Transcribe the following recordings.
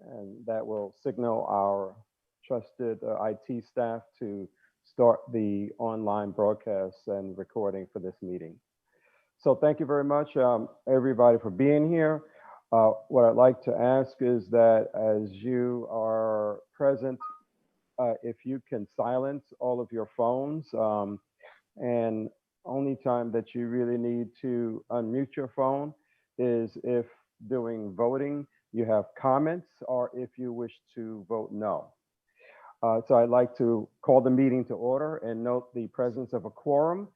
and that will signal our trusted IT staff to start the online broadcast and recording for this meeting. So thank you very much, everybody, for being here. What I'd like to ask is that as you are present, if you can silence all of your phones, and only time that you really need to unmute your phone is if doing voting, you have comments or if you wish to vote no. So I'd like to call the meeting to order and note the presence of a quorum.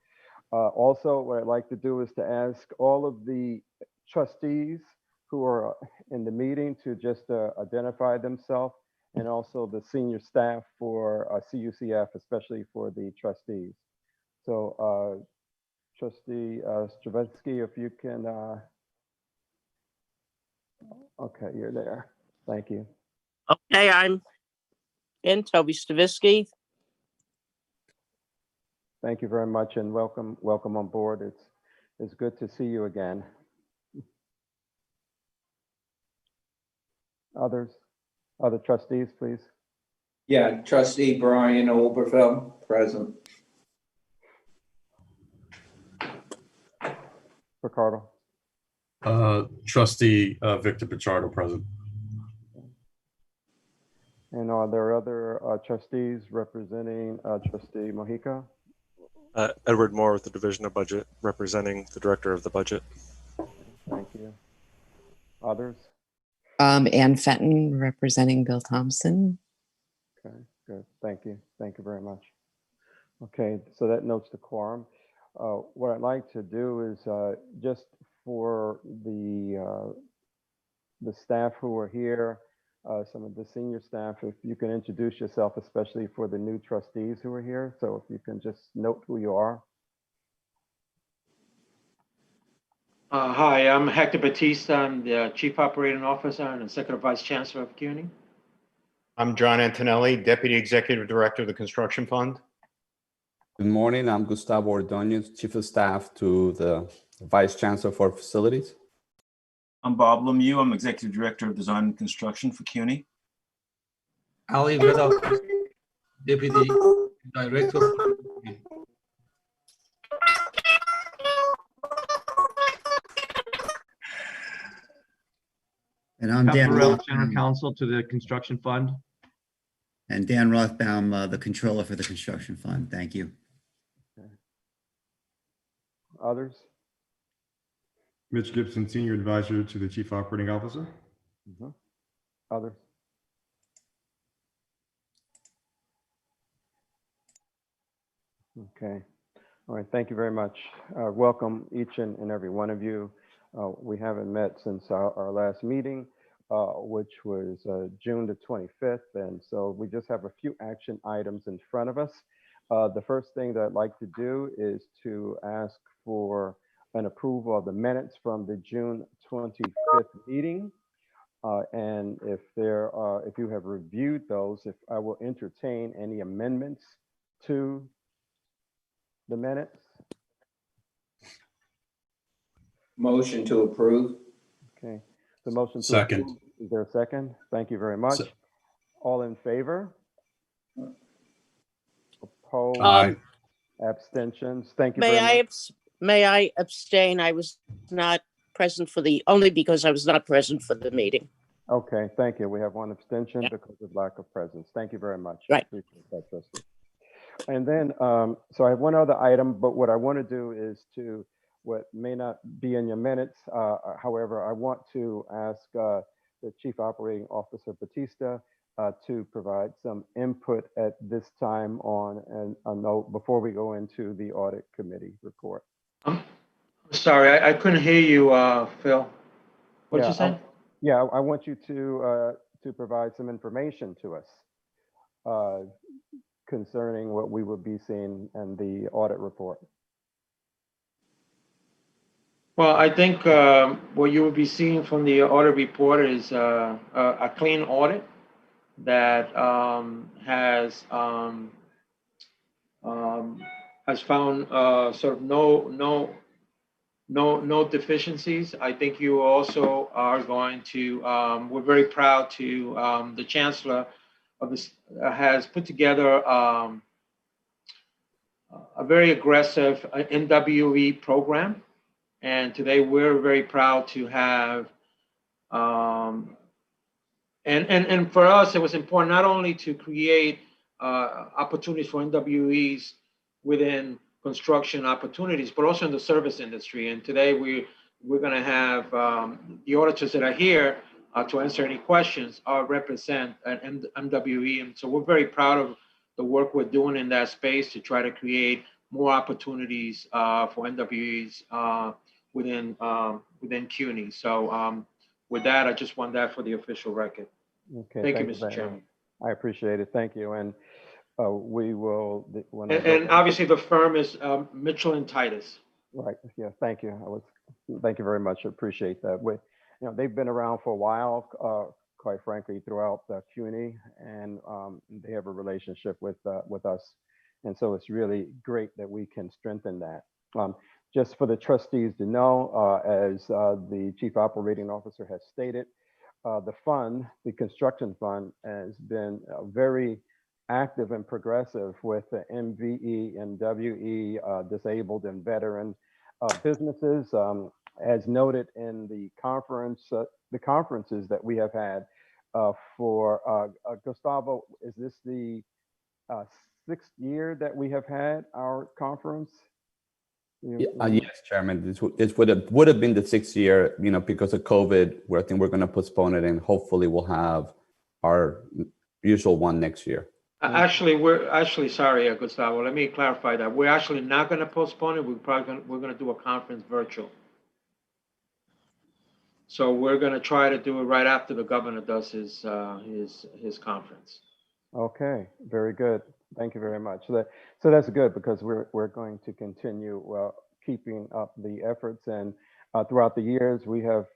Also, what I'd like to do is to ask all of the trustees who are in the meeting to just identify themselves, and also the senior staff for CUCF, especially for the trustees. So Trustee Stravinsky, if you can, okay, you're there. Thank you. Okay, I'm in. Toby Stavisky. Thank you very much, and welcome on board. It's good to see you again. Other trustees, please. Yeah, Trustee Brian Oberfeld, present. Ricardo. Trustee Victor Pichardo, present. And are there other trustees representing Trustee Mojica? Edward Moore with the Division of Budget, representing the Director of the Budget. Thank you. Others? Ann Fenton, representing Bill Thompson. Okay, good. Thank you. Thank you very much. Okay, so that notes the quorum. What I'd like to do is just for the staff who are here, some of the senior staff, if you can introduce yourself, especially for the new trustees who are here. So if you can just note who you are. Hi, I'm Hector Batista. I'm the Chief Operating Officer and Executive Vice Chancellor of CUNY. I'm John Antonelli, Deputy Executive Director of the Construction Fund. Good morning. I'm Gustavo Ordonez, Chief of Staff to the Vice Chancellor for Facilities. I'm Bob Lemieux. I'm Executive Director of Design and Construction for CUNY. Ali Vedal, Deputy Director. And I'm Dan Roth, General Counsel to the Construction Fund. And Dan Rothbaum, the Controller for the Construction Fund. Thank you. Okay. Others? Mitch Gibson, Senior Advisor to the Chief Operating Officer. Others? Okay. All right. Thank you very much. Welcome each and every one of you. We haven't met since our last meeting, which was June the 25th. And so we just have a few action items in front of us. The first thing that I'd like to do is to ask for an approval of the minutes from the June 25th meeting. And if you have reviewed those, if I will entertain any amendments to the minutes. Motion to approve. Okay, the motion to Second. approve. Is there a second? Thank you very much. All in favor? Opposed? Aye. Abstentions? Thank you very much. May I abstain? I was not present only because I was not present for the meeting. Okay, thank you. We have one abstention because of lack of presence. Thank you very much. Right. Appreciate that, Trustee. And then, so I have one other item, but what I want to do is to, what may not be in your minutes, however, I want to ask the Chief Operating Officer Batista to provide some input at this time on a note before we go into the audit committee report. Sorry, I couldn't hear you, Phil. What did you say? I want you to provide some information to us concerning what we will be seeing in the audit report. Well, I think what you will be seeing from the audit report is a clean audit that has found sort of no no deficiencies. I think you also are going to, we're very proud to, the Chancellor of this has put together a very aggressive NWE program. And today we're very proud to have, and for us, it was important not only to create opportunities for NWEs within construction opportunities, but also in the service industry. And today we're going to have the auditors that are here to answer any questions represent an MWE. And so we're very proud of the work we're doing in that space to try to create more opportunities for NWEs within CUNY. So with that, I just want that for the official record. Okay. Thank you, very Mr. much. Chairman. I appreciate it. Thank you. And we will. When I And go- obviously the firm is Mitchell and Titus. Right. Yeah. Thank you. Thank you very much. I appreciate that. They've been around for a while, quite frankly, throughout the CUNY, and they have a relationship with us. And so it's really great that we can strengthen that. Just for the trustees to know, as the Chief Operating Officer has stated, the fund, the construction fund, has been very active and progressive with the MVE and WE disabled and veteran businesses. As noted in the conferences that we have had for Gustavo, is this the 6th year that we have had our conference? Yes, Chairman. This would have been the 6th year, because of COVID, where I think we're going to postpone it, and hopefully we'll have our usual one next year. We're sorry, Gustavo. Let me clarify that. We're actually not going to postpone it. We're going to do a conference virtual. So we're going to try to do it right after the governor does his conference. Okay, very good. Thank you very much. So that's good, because we're going to continue keeping up the efforts, and throughout the years we have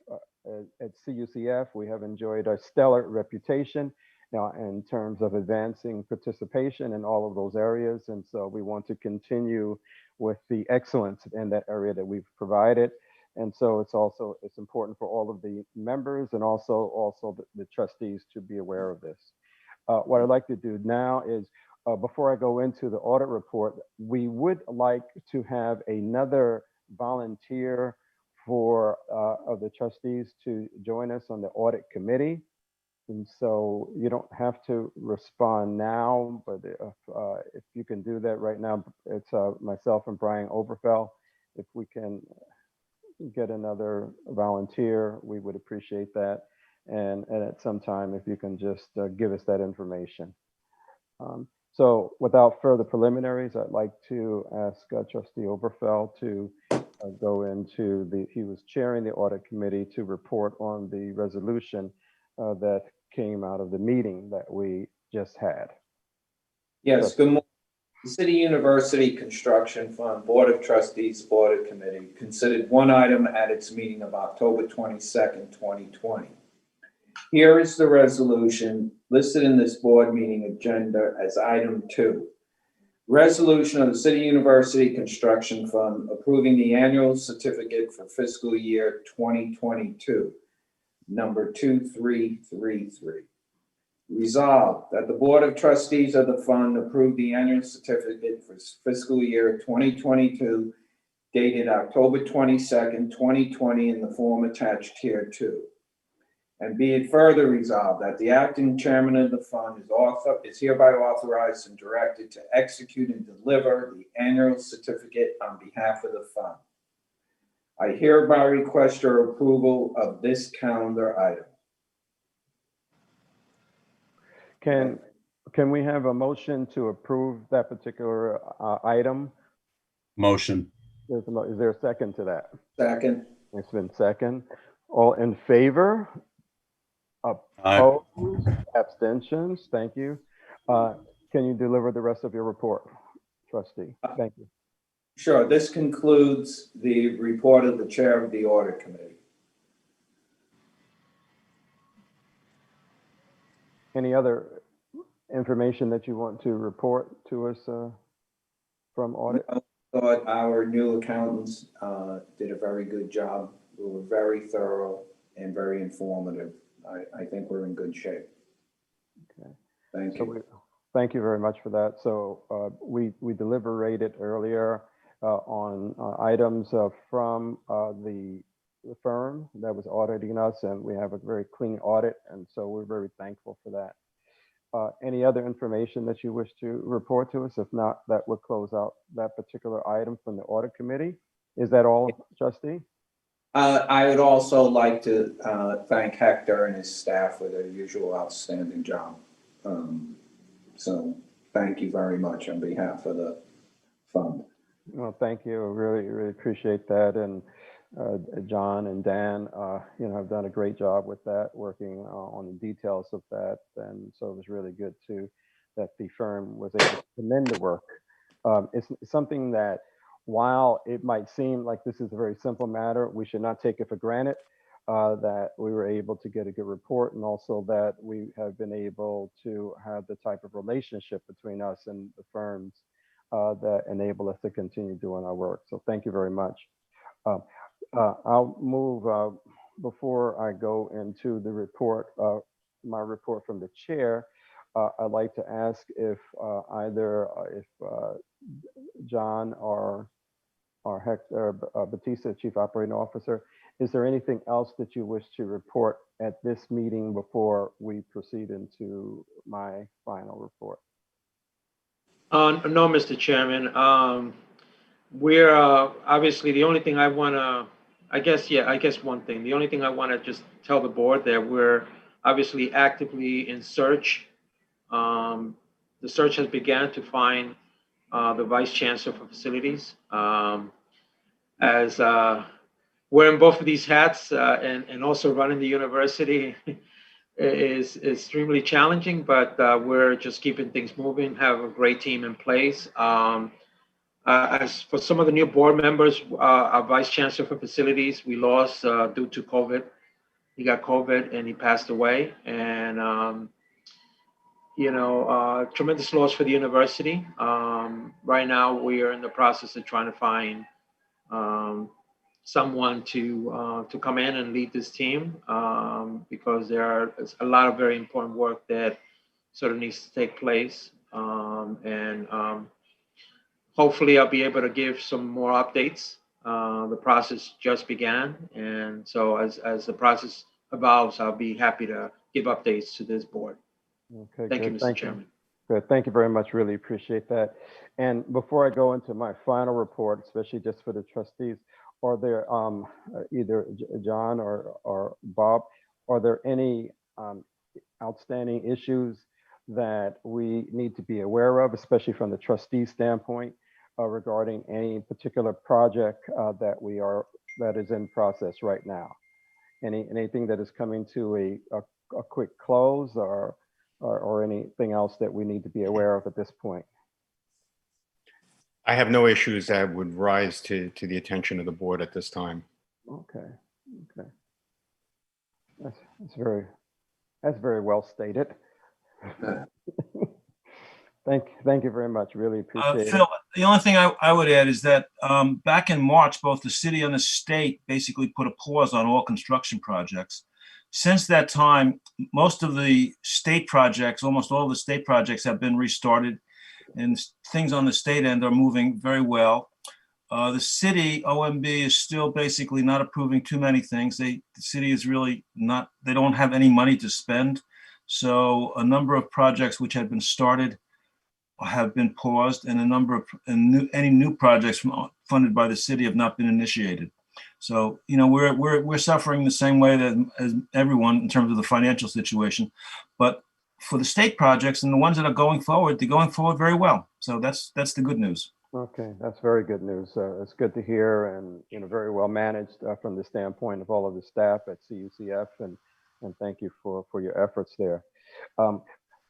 at CUCF we have enjoyed a stellar reputation in terms of advancing participation in all of those areas, and so we want to continue with the excellence in that area that we've provided. And so it's important for all of the members and also the trustees to be aware of this. What I'd like to do now is, before I go into the audit report, we would like to have another volunteer of the trustees to join us on the audit committee. And so you don't have to respond now, but if you can do that right now, it's myself and Brian Oberfell. If we can get another volunteer, we would appreciate that. And at some time, if you can just give us that information. So without further preliminaries, I'd like to ask Trustee Oberfell to go into he was chairing the audit committee, to report on the resolution that came out of the meeting that we just had. Yes, good morning. The City University Construction Fund Board of Trustees Audit Committee considered one item at its meeting of October 22nd, 2020. Here is the resolution listed in this board meeting agenda as item 2. Resolution of the City University Construction Fund approving the annual certificate for fiscal year 2022, number 2333. Resolved that the Board of Trustees of the Fund approve the annual certificate for fiscal year 2022, dated October 22nd, 2020, in the form attached hereto. And be it further resolved that the acting chairman of the fund is hereby authorized and directed to execute and deliver the annual certificate on behalf of the fund. I hereby request your approval of this calendar item. Can we have a motion to approve that particular item? Motion. Is there a second to that? Second. It's been second. All in favor? Aye. Opposed? Abstentions? Thank you. Can you deliver the rest of your report, trustee? Thank you. Sure. This concludes the report of the chair of the audit committee. Any other information that you want to report to us from audit? thought our new accountants did a very good job. We were very thorough and very informative. I think we're in good shape. Okay. Thank So you. thank you very much for that. So we deliberated earlier on items from the firm that was auditing us, and we have a very clean audit, and so we're very thankful for that. Any other information that you wish to report to us? If not, that would close out that particular item from the audit committee. Is that all, trustee? I would also like to thank Hector and his staff for their usual outstanding job. So thank you very much on behalf of the fund. Well, thank you. Really, really appreciate that. And John and Dan, have done a great job with that, working on the details of that. And so it was really good too that the firm was able to commend the work. It's something that, while it might seem like this is a very simple matter, we should not take it for granted that we were able to get a good report, and also that we have been able to have the type of relationship between us and the firms that enable us to continue doing our work. So thank you very much. I'll move, before I go into the report, my report from the chair, I'd like to ask if John or Hector Batista, Chief Operating Officer, is there anything else that you wish to report at this meeting before we proceed into my final report? No, Mr. Chairman. We're obviously, the only thing I want to, I guess one thing, the only thing I want to just tell the board that we're obviously actively in search. The search has begun to find the Vice Chancellor for Facilities. As wearing both of these hats and also running the university is extremely challenging, but we're just keeping things moving, have a great team in place. As for some of the new board members, our Vice Chancellor for Facilities, we lost due to COVID. He got COVID and he passed away. And, tremendous loss for the university. Right now, we are in the process of trying to find someone to come in and lead this team because there's a lot of very important work that sort of needs to take place. Hopefully I'll be able to give some more updates. The process just began. And so as the process evolves, I'll be happy to give updates to this board. Okay, Thank you, good. Mr. Chairman. Good. Thank you very much. Really appreciate that. And before I go into my final report, especially just for the trustees, are there either John or Bob, are there any outstanding issues that we need to be aware of, especially from the trustee standpoint, regarding any particular project that is in process right now? Anything that is coming to a quick close, or anything else that we need to be aware of at this point? I have no issues that would rise to the attention of the board at this time. Okay. That's very well stated. Thank you very much. Really appreciate Phil, it. the only thing I would add is that back in March, both the city and the state basically put a pause on all construction projects. Since that time, most of the state projects, almost all of the state projects have been restarted, and things on the state end are moving very well. The city, OMB, is still basically not approving too many things. The city is really not, they don't have any money to spend. So a number of projects which had been started have been paused, and a number of any new projects funded by the city have not been initiated. So, we're suffering the same way as everyone in terms of the financial situation. But for the state projects and the ones that are going forward, they're going forward very well. So that's the good news. Okay, that's very good news. It's good to hear, and very well managed from the standpoint of all of the staff at CUCF, and thank you for your efforts there.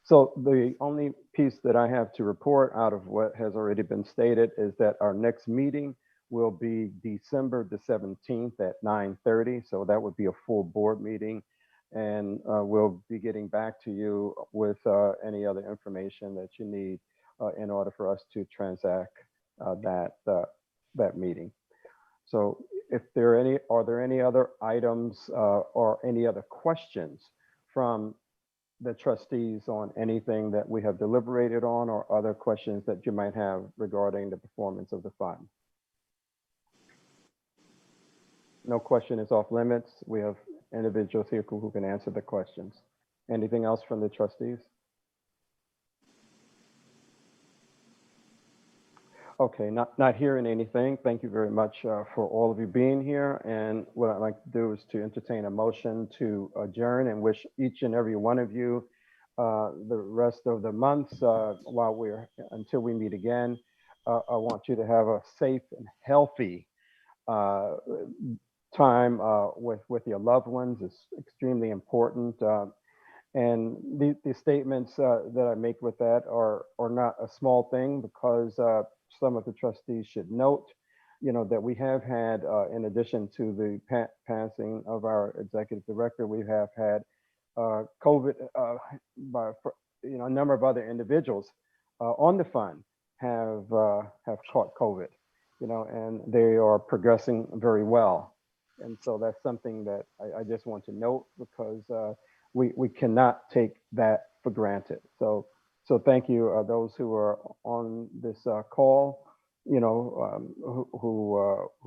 So the only piece that I have to report out of what has already been stated is that our next meeting will be December the 17th at 9:30. So that would be a full board meeting. And we'll be getting back to you with any other information that you need in order for us to transact that meeting. So if there are there any other items or any other questions from the trustees on anything that we have deliberated on, or other questions that you might have regarding the performance of the fund? No question is off limits. We have individuals here who can answer the questions. Anything else from the trustees? Okay, not hearing anything. Thank you very much for all of you being here. And what I'd like to do is to entertain a motion to adjourn and wish each and every one of you the rest of the months until we meet again. I want you to have a safe and healthy time with your loved ones. It's extremely important. And the statements that I make with that are not a small thing, because some of the trustees should note, that we have had, in addition to the passing of our executive director, we have had COVID a number of other individuals on the fund have caught COVID, and they are progressing very well. And so that's something that I just want to note, because we cannot take that for granted. So thank you, those who are on this call, who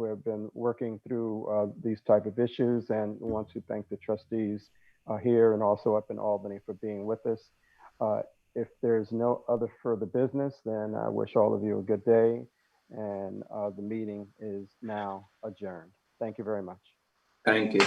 have been working through these type of issues, and want to thank the trustees here and also up in Albany for being with us. If there's no other further business, then I wish all of you a good day, and the meeting is now adjourned. Thank you very much. Thank you.